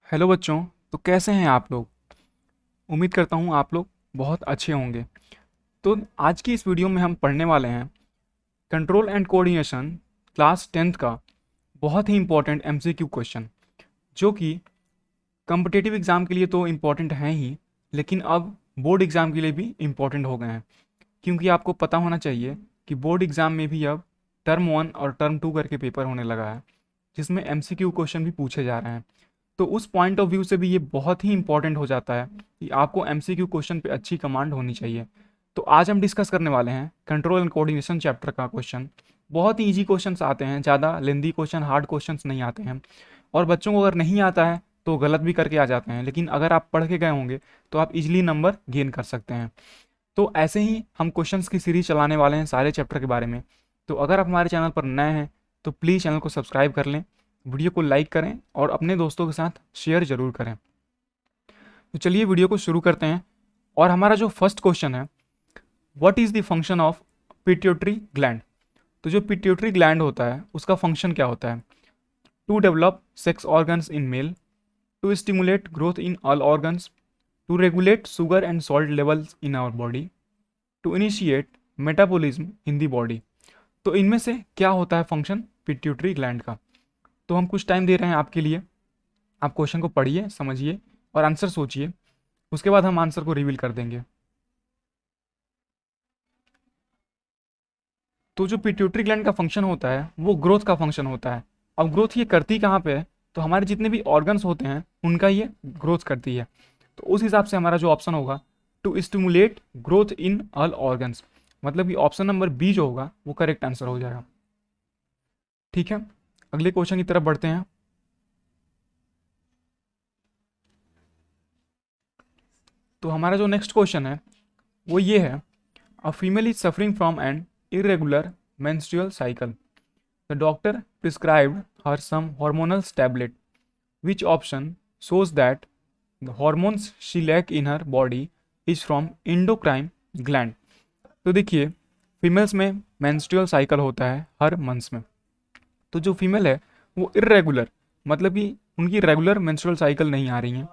Hello बच्चों। तो कैसे हैं आप लोग? उम्मीद करता हूँ आप लोग बहुत अच्छे होंगे। तो आज की इस वीडियो में हम पढ़ने वाले हैं control and coordination class 10th का बहुत ही इंपॉर्टेंट एमसीक्यू क्वेश्चन, जो कि कॉम्पिटिटिव एग्ज़ाम के लिए तो इम्पॉर्टेंट हैं ही, लेकिन अब बोर्ड एग्ज़ाम के लिए भी इम्पॉर्टेंट हो गए हैं। क्योंकि आपको पता होना चाहिए कि बोर्ड एग्ज़ाम में भी अब टर्म 1 और टर्म 2 करके पेपर होने लगा है, जिसमें एमसीक्यू क्वेश्चन भी पूछे जा रहे हैं। तो उस पॉइंट ऑफ व्यू से भी ये बहुत ही इंपॉर्टेंट हो जाता है कि आपको एमसीक्यू क्वेश्चन पे अच्छी कमांड होनी चाहिए। तो आज हम डिस्कस करने वाले हैं कंट्रोल एंड कोऑर्डिनेशन चैप्टर का क्वेश्चन। बहुत ही इजी क्वेश्चंस आते हैं, ज़्यादा लेंदी क्वेश्चन, हार्ड क्वेश्चंस नहीं आते हैं। और बच्चों को अगर नहीं आता है तो गलत भी करके आ जाते हैं, लेकिन अगर आप पढ़ के गए होंगे तो आप इजीली नंबर गेन कर सकते हैं। तो ऐसे ही हम क्वेश्चंस की सीरीज चलाने वाले हैं सारे चैप्टर के बारे में। तो अगर आप हमारे चैनल पर नए हैं तो प्लीज़ चैनल को सब्सक्राइब कर लें, वीडियो को लाइक करें और अपने दोस्तों के साथ शेयर ज़रूर करें। तो चलिए वीडियो को शुरू करते हैं। और हमारा जो फर्स्ट क्वेश्चन है, what is the function of pituitary gland. तो जो पिट्यूटरी ग्लैंड होता है उसका फंक्शन क्या होता है? To develop sex organs in male, to stimulate growth in all organs, to regulate sugar and salt levels in our body, to initiate metabolism in the body. तो इनमें से क्या होता है फंक्शन पिट्यूटरी ग्लैंड का? तो हम कुछ टाइम दे रहे हैं आपके लिए। आप क्वेश्चन को पढ़िए, समझिए और आंसर सोचिए। उसके बाद हम आंसर को रिवील कर देंगे। तो जो पिट्यूटरी ग्लैंड का फंक्शन होता है वो ग्रोथ का फंक्शन होता है। अब ग्रोथ ये करती कहाँ पे है? तो हमारे जितने भी ऑर्गन्स होते हैं उनका ये ग्रोथ करती है। तो उस हिसाब से हमारा जो ऑप्शन होगा, to stimulate growth in all organs, मतलब कि ऑप्शन नंबर बी जो होगा वो करेक्ट आंसर हो जाएगा। ठीक है, अगले क्वेश्चन की तरफ बढ़ते हैं। तो हमारा जो नेक्स्ट क्वेश्चन है वो ये है, a female is suffering from an irregular menstrual cycle. The doctor prescribed her some hormonal tablet. Which option shows that the hormones she lack in her body is from endocrine gland? तो देखिए, females में menstrual cycle होता है हर months में। तो जो female है वो इरेगुलर, मतलब कि उनकी रेगुलर मेंस्ट्रुअल साइकिल नहीं आ रही है,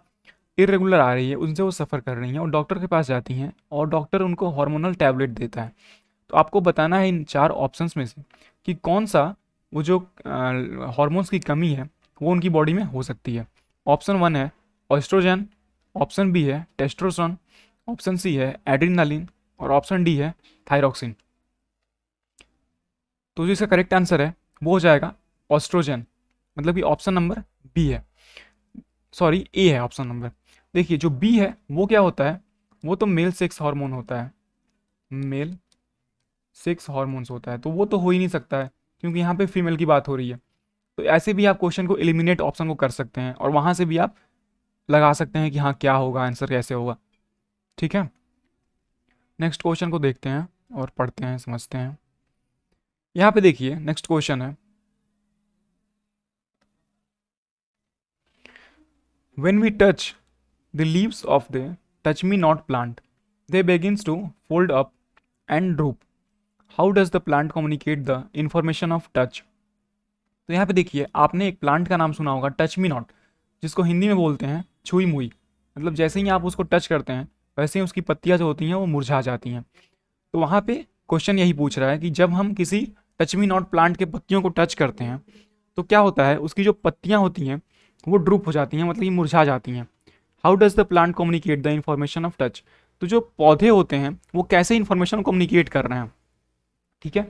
इरेगुलर आ रही है, उनसे वो सफ़र कर रही हैं और डॉक्टर के पास जाती हैं और डॉक्टर उनको हार्मोनल टैबलेट देता है। तो आपको बताना है इन चार ऑप्शंस में से कि कौन सा वो जो हार्मोन्स की कमी है वो उनकी बॉडी में हो सकती है। ऑप्शन 1 है ऑस्ट्रोजन, ऑप्शन बी है टेस्टोस्टेरोन, ऑप्शन सी है एड्रीनालिन और ऑप्शन डी है थायरोक्सिन। तो जो इसका करेक्ट आंसर है वो हो जाएगा ऑस्ट्रोजन, मतलब कि ऑप्शन नंबर बी है, सॉरी ए है ऑप्शन नंबर। देखिए जो बी है वो क्या होता है, वो तो मेल सेक्स हार्मोन होता है, मेल सेक्स हार्मोन्स होता है, तो वो तो हो ही नहीं सकता है क्योंकि यहाँ पे फीमेल की बात हो रही है। तो ऐसे भी आप क्वेश्चन को एलिमिनेट ऑप्शन को कर सकते हैं और वहाँ से भी आप लगा सकते हैं कि हाँ क्या होगा, आंसर कैसे होगा। ठीक है, नेक्स्ट क्वेश्चन को देखते हैं और पढ़ते हैं, समझते हैं। यहाँ पे देखिए नेक्स्ट क्वेश्चन है, when we touch the leaves of the touch me not plant, they begins to fold up and droop. How does the plant communicate the information of touch? तो यहाँ पे देखिए, आपने एक प्लांट का नाम सुना होगा टच मी नॉट, जिसको हिंदी में बोलते हैं छुई मुई। मतलब जैसे ही आप उसको टच करते हैं वैसे ही उसकी पत्तियाँ जो होती हैं वो मुरझा जाती हैं। तो वहाँ पे क्वेश्चन यही पूछ रहा है कि जब हम किसी टच मी नॉट प्लांट के पत्तियों को टच करते हैं तो क्या होता है, उसकी जो पत्तियाँ होती हैं वो ड्रूप हो जाती हैं, मतलब कि मुरझा जाती हैं। How does the plant communicate the information of touch? तो जो पौधे होते हैं वो कैसे इन्फॉर्मेशन कम्युनिकेट कर रहे हैं? ठीक है,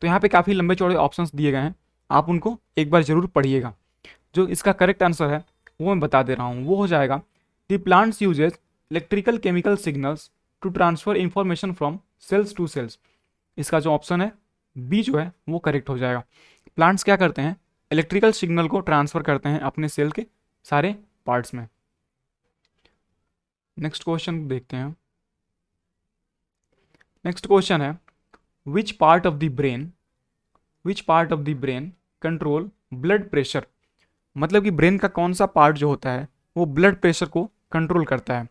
तो यहाँ पे काफ़ी लंबे चौड़े ऑप्शंस दिए गए हैं, आप उनको एक बार जरूर पढ़िएगा। जो इसका करेक्ट आंसर है वो मैं बता दे रहा हूँ, वो हो जाएगा the plants uses electrical chemical signals to transfer information from cells to cells. इसका जो ऑप्शन है बी जो है वो करेक्ट हो जाएगा। प्लांट्स क्या करते हैं, इलेक्ट्रिकल सिग्नल को ट्रांसफर करते हैं अपने सेल के सारे पार्ट्स में। नेक्स्ट क्वेश्चन देखते हैं। नेक्स्ट क्वेश्चन है, which part of the brain, which part of the brain control blood pressure? मतलब कि ब्रेन का कौन सा पार्ट जो होता है वो ब्लड प्रेशर को कंट्रोल करता है?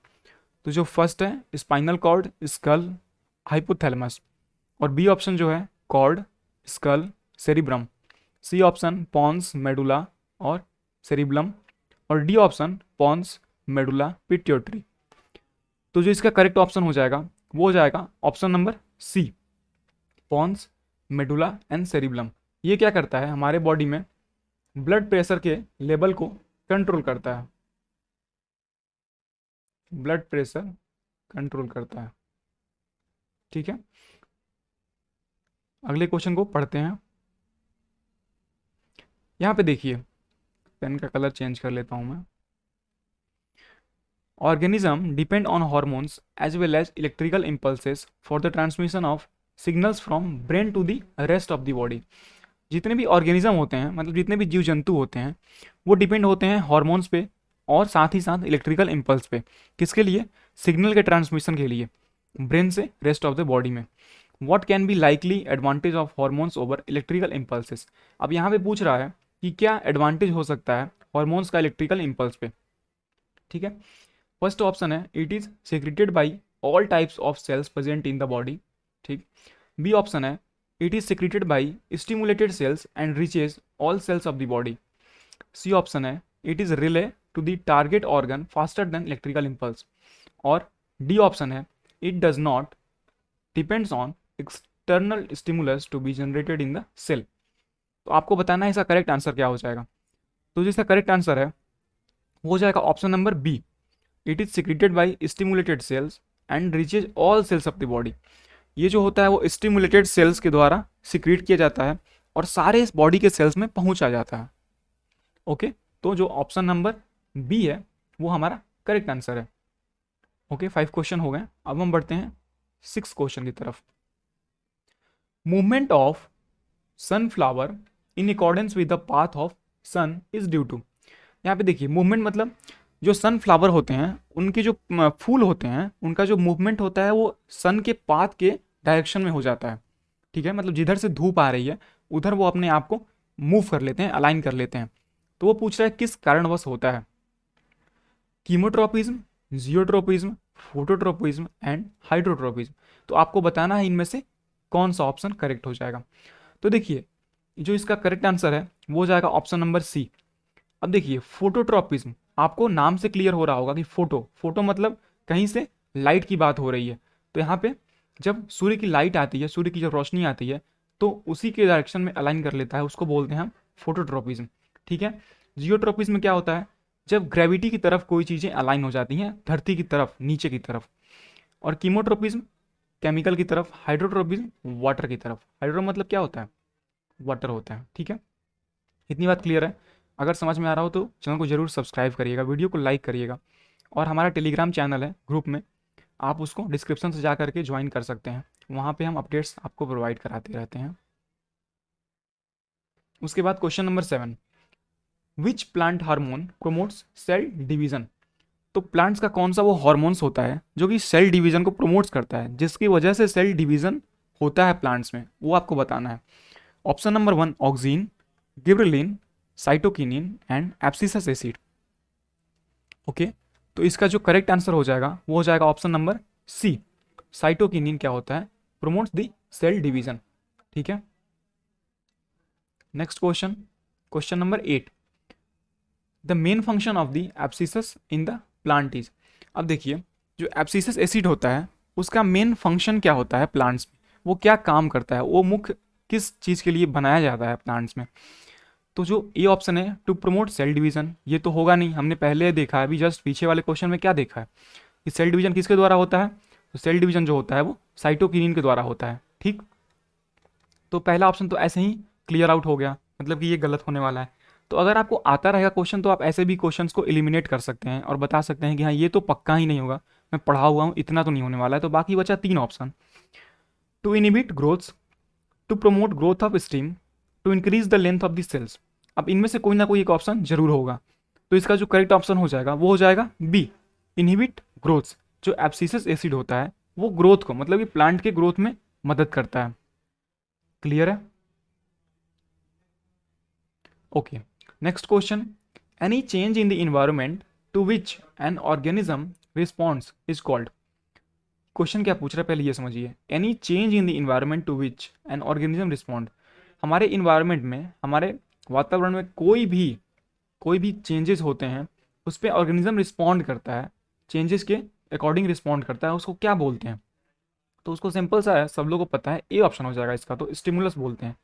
तो जो फर्स्ट है स्पाइनल कॉर्ड, स्कल, हाइपोथैलेमस, और बी ऑप्शन जो है cord, skull, cerebrum, C option pons, medulla और सेरिब्लम, और D option pons, medulla, pituitary. तो जो इसका करेक्ट ऑप्शन हो जाएगा वो हो जाएगा option number C, pons, medulla and cerebellum. ये क्या करता है, हमारे बॉडी में ब्लड प्रेशर के लेवल को कंट्रोल करता है, ब्लड प्रेशर कंट्रोल करता है। ठीक है, अगले क्वेश्चन को पढ़ते हैं। यहाँ पे देखिए, पेन का कलर चेंज कर लेता हूं मैं। Organism depend on hormones as well as electrical impulses for the transmission of signals from brain to the rest of the body। जितने भी ऑर्गेनिज्म होते हैं, मतलब जितने भी जीव जंतु होते हैं, वो डिपेंड होते हैं हॉर्मोन्स पे और साथ ही साथ इलेक्ट्रिकल इम्पल्स पे। किसके लिए? सिग्नल के ट्रांसमिशन के लिए ब्रेन से रेस्ट ऑफ द बॉडी में। What can be likely advantage of hormones over electrical impulses. अब यहाँ पे पूछ रहा है कि क्या एडवांटेज हो सकता है हॉर्मोन्स का इलेक्ट्रिकल इम्पल्स पे। ठीक है, फर्स्ट ऑप्शन है it is secreted by all types of cells present in the body. ठीक। बी ऑप्शन है it is secreted by stimulated cells and reaches all cells of the body. C option है it is relay to the target organ faster than electrical impulse. और D option है it does not depends on external stimulus to be generated in the cell. तो आपको बताना है इसका correct answer क्या हो जाएगा। तो जिसका करेक्ट आंसर है वो हो जाएगा option number B, it is secreted by stimulated cells and reaches all cells of the body. ये जो होता है वो स्टिमुलेटेड सेल्स के द्वारा सिक्रेट किया जाता है और सारे इस बॉडी के सेल्स में पहुंच आ जाता है। ओके, तो जो ऑप्शन नंबर बी है वो हमारा करेक्ट आंसर है। ओके, 5 क्वेश्चन हो गए। अब हम बढ़ते हैं 6 क्वेश्चन की तरफ। Movement of sunflower in accordance with the path of sun is due to. यहाँ पे देखिए, मूवमेंट मतलब जो सनफ्लावर होते हैं उनके जो फूल होते हैं उनका जो मूवमेंट होता है वो सन के पाथ के डायरेक्शन में हो जाता है। ठीक है, मतलब जिधर से धूप आ रही है उधर वो अपने आप को मूव कर लेते हैं, अलाइन कर लेते हैं। तो वो पूछ रहा है किस कारणवश होता है। Chemotropism, geotropism, phototropism and hydrotropism. तो आपको बताना है इनमें से कौन सा ऑप्शन करेक्ट हो जाएगा। तो देखिए, जो इसका करेक्ट आंसर है वो हो जाएगा ऑप्शन नंबर सी। अब देखिए, फोटोट्रोपिज्म, आपको नाम से क्लियर हो रहा होगा कि फोटो मतलब कहीं से लाइट की बात हो रही है। तो यहाँ पे जब सूर्य की लाइट आती है, सूर्य की जब रोशनी आती है तो उसी के डायरेक्शन में अलाइन कर लेता है, उसको बोलते हैं हम फोटोट्रोपिज्म। ठीक है, जियोट्रोपिज्म में क्या होता है, जब ग्रेविटी की तरफ कोई चीज़ें अलाइन हो जाती हैं, धरती की तरफ, नीचे की तरफ। और कीमोट्रोपिज्म केमिकल की तरफ, हाइड्रोट्रोपिज्म वाटर की तरफ। हाइड्रो मतलब क्या होता है, वाटर होता है। ठीक है, इतनी बात क्लियर है। अगर समझ में आ रहा हो तो चैनल को जरूर सब्सक्राइब करिएगा, वीडियो को लाइक करिएगा। और हमारा टेलीग्राम चैनल है ग्रुप में, आप उसको डिस्क्रिप्शन से जा करके ज्वाइन कर सकते हैं, वहाँ पे हम अपडेट्स आपको प्रोवाइड कराते रहते हैं। उसके बाद question number 7, which plant hormone promotes cell division. तो प्लांट्स का कौन सा वो हार्मोन्स होता है जो कि सेल डिवीजन को प्रोमोट्स करता है, जिसकी वजह से सेल डिवीजन होता है प्लांट्स में, वो आपको बताना है। Option number 1 auxin, gibberellin, cytokinin and abscisic acid. Okay, तो इसका जो करेक्ट आंसर हो जाएगा वो हो जाएगा ऑप्शन नंबर सी, साइटोकिनिन क्या होता है, प्रोमोट्स द सेल डिवीजन। ठीक है, next question, question number 8, the main function of the abscisic in the plant is. अब देखिए, जो एब्सिसस एसिड होता है उसका मेन फंक्शन क्या होता है प्लांट्स में, वो क्या काम करता है, वो मुख्य किस चीज़ के लिए बनाया जाता है प्लांट्स में। तो जो ए ऑप्शन है टू प्रमोट सेल डिवीजन, ये तो होगा नहीं, हमने पहले देखा है, अभी जस्ट पीछे वाले क्वेश्चन में क्या देखा है कि सेल डिवीजन किसके द्वारा होता है। तो सेल डिवीजन जो होता है वो साइटोकिनिन के द्वारा होता है। ठीक, तो पहला ऑप्शन तो ऐसे ही क्लियर आउट हो गया, मतलब कि ये गलत होने वाला है। तो अगर आपको आता रहेगा क्वेश्चन तो आप ऐसे भी क्वेश्चंस को एलिमिनेट कर सकते हैं और बता सकते हैं कि हाँ ये तो पक्का ही नहीं होगा, मैं पढ़ा हुआ हूँ, इतना तो नहीं होने वाला है। तो बाकी बचा 3 option, to inhibit growth, to promote growth of stem, to increase the length of the cells. अब इनमें से कोई ना कोई एक ऑप्शन जरूर होगा। तो इसका जो करेक्ट ऑप्शन हो जाएगा वो हो जाएगा बी, इनहिबिट ग्रोथ। जो एब्सिसस एसिड होता है वो ग्रोथ को, मतलब कि प्लांट के ग्रोथ में मदद करता है। क्लियर है? Okay, next question, any change in the environment to which an organism responds is called. Question क्या पूछ रहा है पहले ये समझिए, any change in the environment to which an organism respond. हमारे इन्वायरमेंट में, हमारे वातावरण में कोई भी चेंजेस होते हैं उस पर ऑर्गेनिज्म रिस्पॉन्ड करता है, चेंजेस के अकॉर्डिंग रिस्पॉन्ड करता है, उसको क्या बोलते हैं? तो उसको सिंपल सा है, सब लोगों को पता है, ए ऑप्शन हो जाएगा इसका, तो स्टिमुलस बोलते हैं।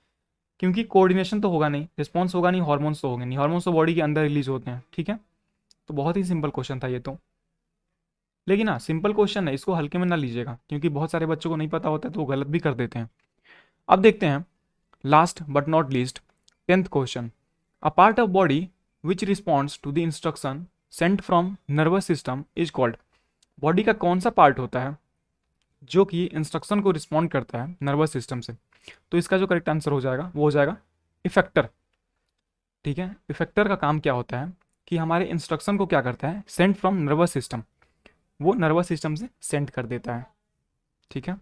क्योंकि कोऑर्डिनेशन तो होगा नहीं, रिस्पॉन्स होगा नहीं, हॉर्मोन्स तो होंगे नहीं, हॉर्मोन्स तो बॉडी के अंदर रिलीज होते हैं, ठीक है। तो बहुत ही सिंपल क्वेश्चन था ये तो। लेकिन हाँ, सिंपल क्वेश्चन है, इसको हल्के में ना लीजिएगा, क्योंकि बहुत सारे बच्चों को नहीं पता होता है तो वो गलत भी कर देते हैं। अब देखते हैं last but not least 10th question. A part of body which responds to the instruction sent from nervous system is called. Body का कौन सा पार्ट होता है जो कि इंस्ट्रक्शन को रिस्पॉन्ड करता है नर्वस सिस्टम से? तो इसका जो करेक्ट आंसर हो जाएगा वो हो जाएगा इफेक्टर, ठीक है। इफेक्टर का काम क्या होता है कि हमारे इंस्ट्रक्शन को क्या करता है, सेंड फ्रॉम नर्वस सिस्टम, वो नर्वस सिस्टम से सेंड कर देता है, ठीक है।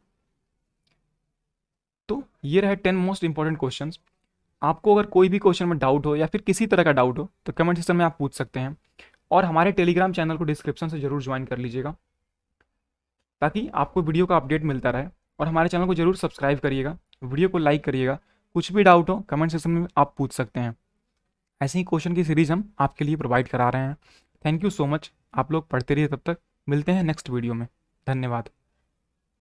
तो ये रहे 10 मोस्ट इंपॉर्टेंट क्वेश्चंस। आपको अगर कोई भी क्वेश्चन में डाउट हो या फिर किसी तरह का डाउट हो तो कमेंट सेक्शन में आप पूछ सकते हैं, और हमारे टेलीग्राम चैनल को डिस्क्रिप्शन से जरूर ज्वाइन कर लीजिएगा, ताकि आपको वीडियो का अपडेट मिलता रहे। और हमारे चैनल को जरूर सब्सक्राइब करिएगा, वीडियो को लाइक करिएगा। कुछ भी डाउट हो कमेंट सेक्शन में आप पूछ सकते हैं। ऐसे ही क्वेश्चन की सीरीज हम आपके लिए प्रोवाइड करा रहे हैं। थैंक यू सो मच, आप लोग पढ़ते रहिए, तब तक मिलते हैं नेक्स्ट वीडियो में। धन्यवाद।